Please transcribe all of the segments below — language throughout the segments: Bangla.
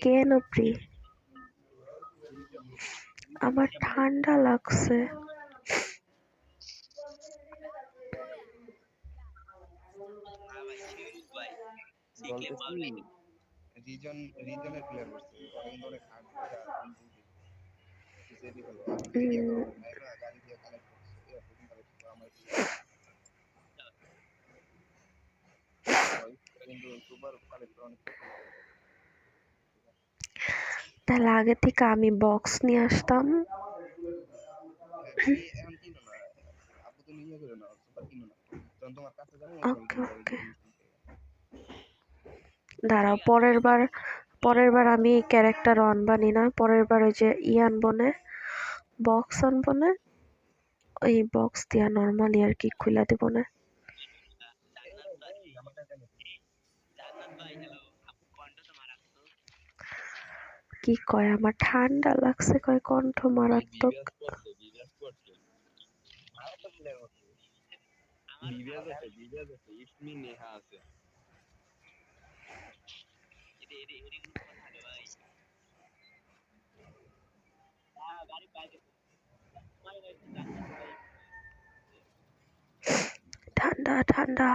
কেন প্রি? আমার ঠান্ডা লাগছে। তাহলে আগে থেকে আমি বক্স নিয়ে আসতাম। ওকে ওকে, দাঁড়াও, পরের বার আমি ক্যারেক্টার আনবানি না, পরের বার ওই যে আনবো না, বক্স আনবো না, ওই বক্স দিয়া নর্মালি আর কি খুলে দেবো না। কি কয় আমার ঠান্ডা লাগছে, কয় কণ্ঠ মারাত্মক। ঠান্ডা ঠান্ডা।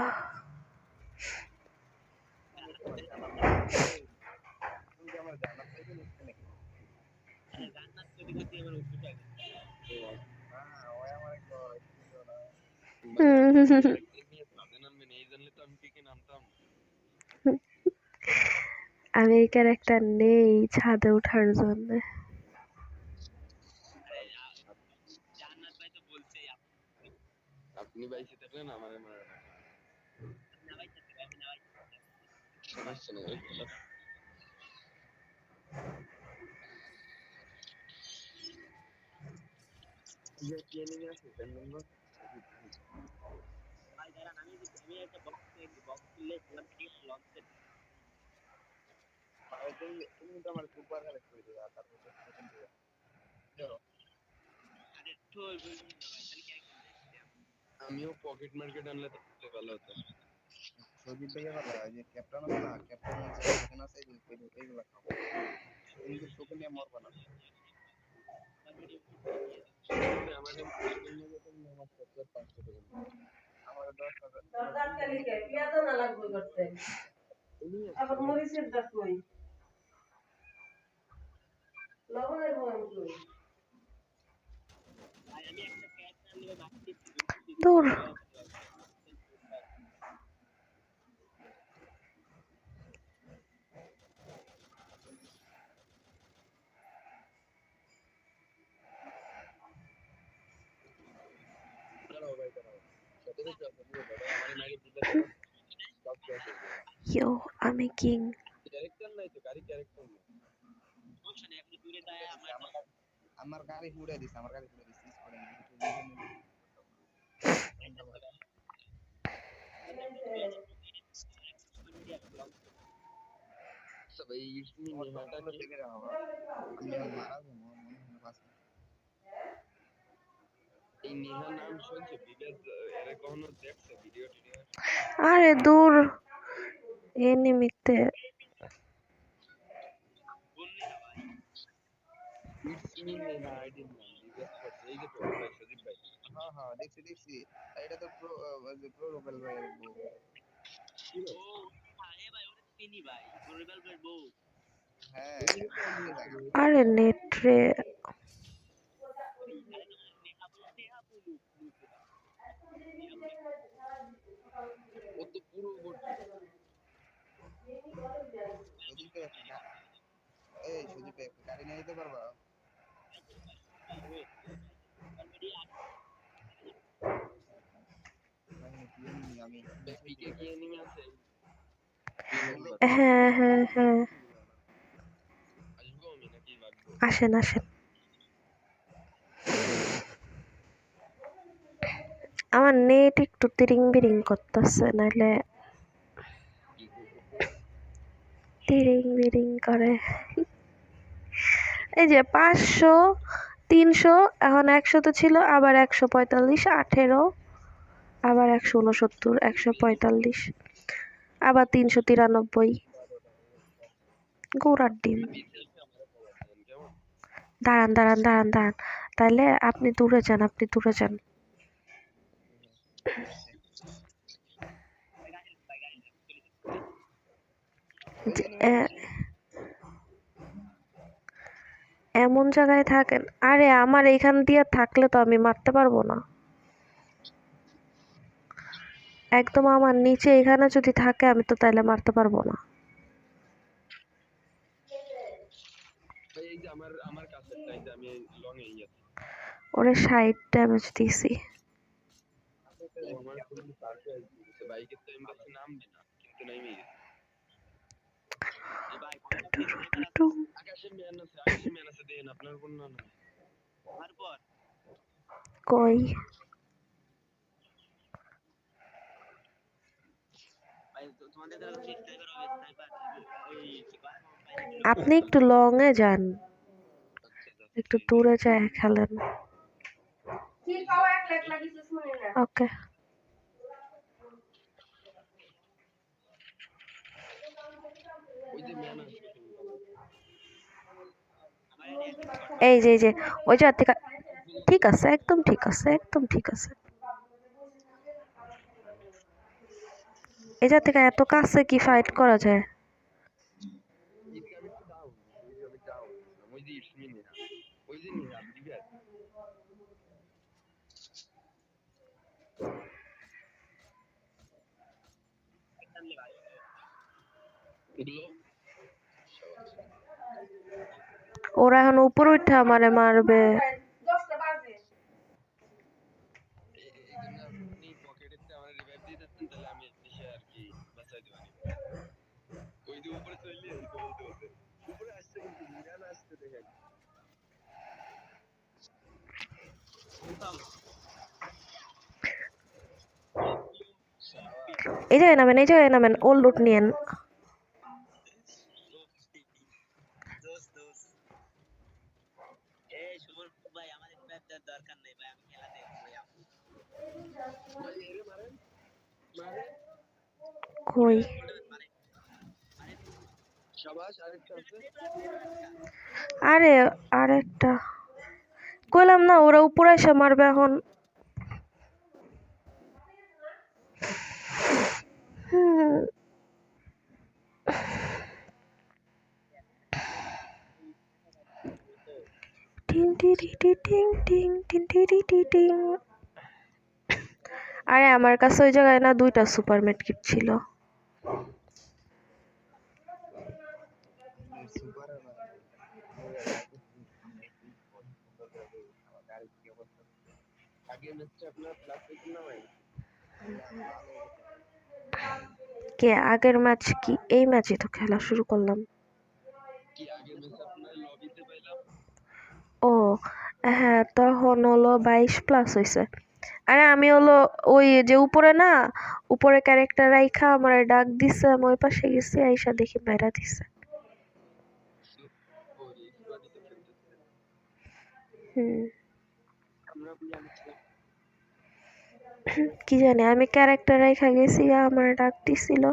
আমি এই ক্যারেক্টার নেই ছাদে ওঠার জন্য। আপনি বাইসে থাকলেন আমারে মারে না। সমস্যা নেই, ইয়ে কি এনিমি আছে তার নম্বর? ভাই দাঁড়ান, আমি একটা বক্স খুললে সেখান থেকে লঞ্চ তুমি তো আমার সুপার কালেক্ট করে দিবা, তারপর আমিও পকেট মার্কেট আনলে তো ভালো হতো। সজীব ভাইয়া ভালো যে ক্যাপ্টেন আছে না, ক্যাপ্টেন আছে এইগুলা খাও, কিন্তু তোকে নিয়ে মরবা না। আমার 10,000 দূর। ইয়ো, আমি কিং। আমার গাড়ি উড়ে দিছে, আমার গাড়ি উড়ে দিছে। সবাই ইসমি নেহাটা কি আমি মারা যাবো মনে হয় বাসে। এই নেহা নাম শুনছো? বিবেক এর কখনো দেখছো ভিডিও টিডিও? আরে দূর, এনিমিতে ইসমি নেহা আইডি নাম বিবেক করছে। এই যে প্রবীর ভাই, সজীব ভাই। হ্যাঁ হ্যাঁ, দেখছি। এটা তো প্রো রুবেল ভাইয়ের বউ। ও আরে ভাই, ওটা চিনি ভাই, রুবেল ভাইয়ের বউ। হ্যাঁ, আরে নেট রে। ও তো পুরো এই সজীব ভাই, গাড়ি নিয়ে যেতে পারবা? হ্যাঁ, আসেন আসেন। আমার নেট একটু তিরিং বিরিং করতেছে, নাহলে তিরিং বিরিং করে। এই যে 500 300, এখন 100 তো ছিল, আবার 145, 18, আবার 169, 145, আবার 393। গোড়ার ডিম। দাঁড়ান দাঁড়ান দাঁড়ান দাঁড়ান, তাইলে আপনি দূরে যান, আপনি দূরে যান। এমন জায়গায় থাকেন, আরে আমার এইখান দিয়ে থাকলে তো আমি মারতে পারবো না। একদম আমার নিচে এখানে যদি থাকে আমি তো তাইলে মারতে পারবো না। ওরে 60 ড্যামেজ দিছি। কই আপনি একটু লং এ যান, একটু দূরে যায় খেলেন। ওকে, এই যে এই যে ওই যে থেকে, ঠিক আছে, একদম ঠিক আছে, একদম ঠিক আছে। এই জায়গা থেকে এত কাছে কি ফাইট করা যায়? ওরা এখন উপরে উঠা মানে মারবে। এই জায়গায় নামেন, এই জায়গায় নামেন, ওর লুট নিয়েন। কই আরে আরেকটা কইলাম না, ওরা উপরে এসে মারবে এখন। আরে আমার কাছে ওই জায়গায় না 2টা সুপার মেড কিট ছিল। কে আগের ম্যাচ কি এই ম্যাচে তো খেলা শুরু করলাম। ও হ্যাঁ, তখন হলো 22+ হয়েছে। আরে আমি হলো ওই যে উপরে না, উপরে ক্যারেক্টার রাইখা আমার ডাক দিছে, আমি ওই পাশে গেছি, আইসা দেখি বাইরা দিছে। কি জানি, আমি ক্যারেক্টার রাইখা গেছি, আমার ডাক দিছিল।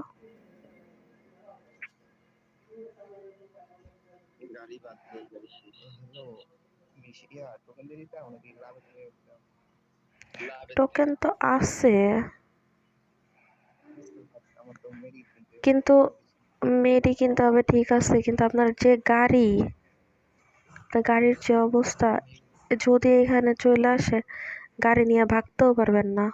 টোকেন তো আছে, কিন্তু মেডি কিনতে হবে, ঠিক আছে, কিন্তু আপনার যে গাড়ি, গাড়ির যে অবস্থা, যদি এখানে চলে আসে গাড়ি নিয়ে ভাগতেও পারবেন না।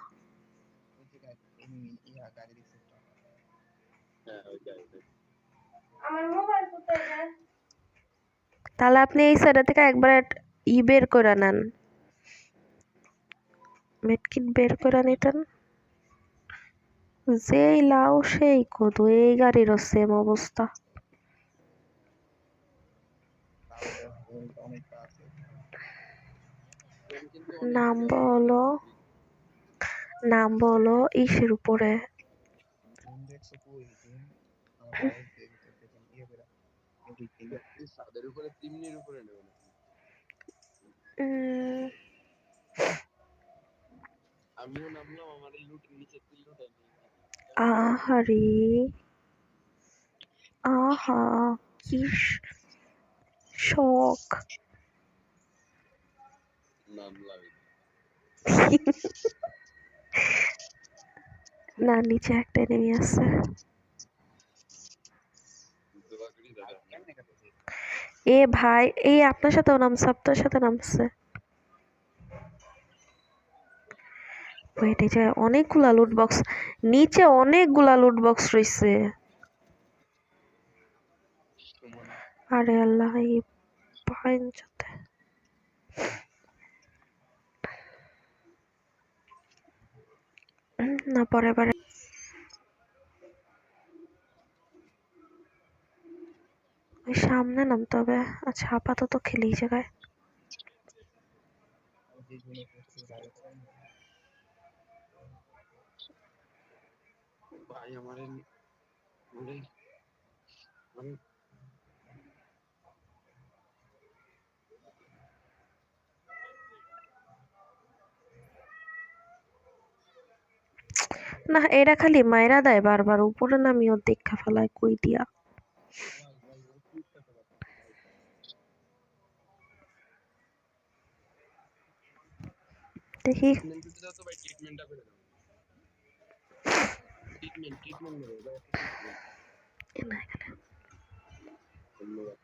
তাহলে আপনি এই সাইড থেকে একবার বের করে নেন, মেডকিট বের করে নিতেন। যেই লাউ সেই কদু, এই গাড়িরও সেম অবস্থা। নাম বলো ইসের উপরে। উম, আমিও নামলাম আমার এই লুটের নিচে তুই লুটাই নেই আহারে আহা কি শখ। নামলাম না নিচে একটা এনিমি আছে। দোয়া করি দাদা কেমনে কাটছে এ ভাই এই আপনার সাথেও নামছে, আপনার সাথে নামছে। ওয়েট এই যে অনেকগুলা লুট বক্স, নিচে অনেকগুলা লুট বক্স রইছে। সুমন আরে আল্লাহ এই পাইন যাতে না পরে বারে ওই সামনে নামতে হবে। আচ্ছা আপাতত খেলি এই জায়গায়। যে জন্য করছে বাইরে ভাই আমার মানে মানে না এরা খালি মাইরা দেয় বারবার, উপরে নামিও দেখা ফেলায় কই দিয়া। ভাই ও কি করতে পারছে ভাই দেখি ট্রিটমেন্ট দিতে দাও তো ভাই ট্রিটমেন্টটা করে দাও ট্রিটমেন্ট দেবো ভাই একটা ট্রিটমেন্ট এ না এখানে ধন্যবাদ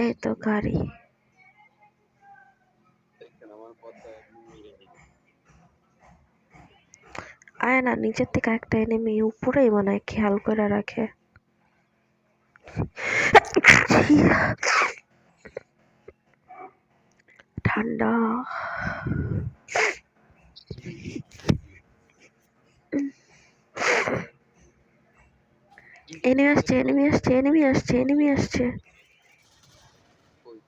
এই তো গাড়ি। দেখেন আমার পথটা একদম মেরে দিল আয় না নিচের থেকে একটা এনিমি উপরেই মনে হয় খেয়াল করে রাখে। ঠান্ডা এনিমি আসছে এনিমি আসছে এনিমি আসছে এনিমি আসছে। কই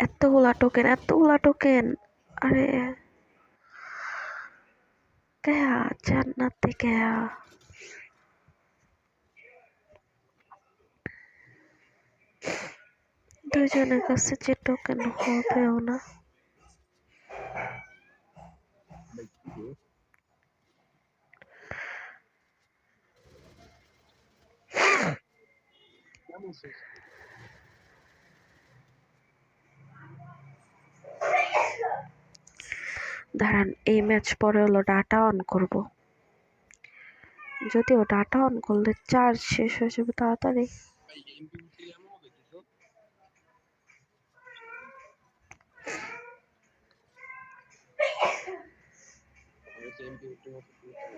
এতগুলা টোকেন। আরে গয়া জান্নাতে গয়া। দুজনের কাছে যে টোকেন হবেও না। ভাই কি রে কেমন শেষ দাঁড়ান এই ম্যাচ পরে হলো ডাটা অন করব, যদিও ডাটা অন করলে চার্জ শেষ হয়ে যাবে তাড়াতাড়ি। ভাই এমপি উঠে এমন হবে কিছু আমি তো এমপি উঠে মতো করতে পারছি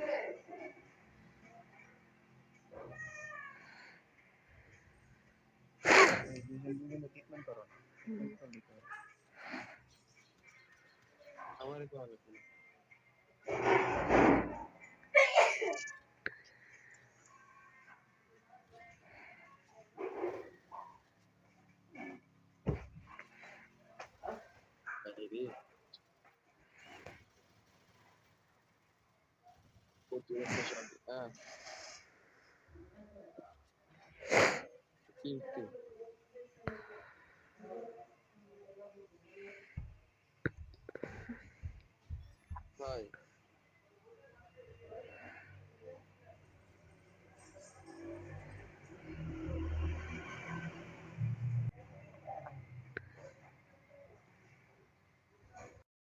দুজন দুজনে ট্রিটমেন্ট করো ট্রিটমেন্ট করলে তো আমারে তো হবে না ভাই রে কত একটা শট কিন্তু ভাই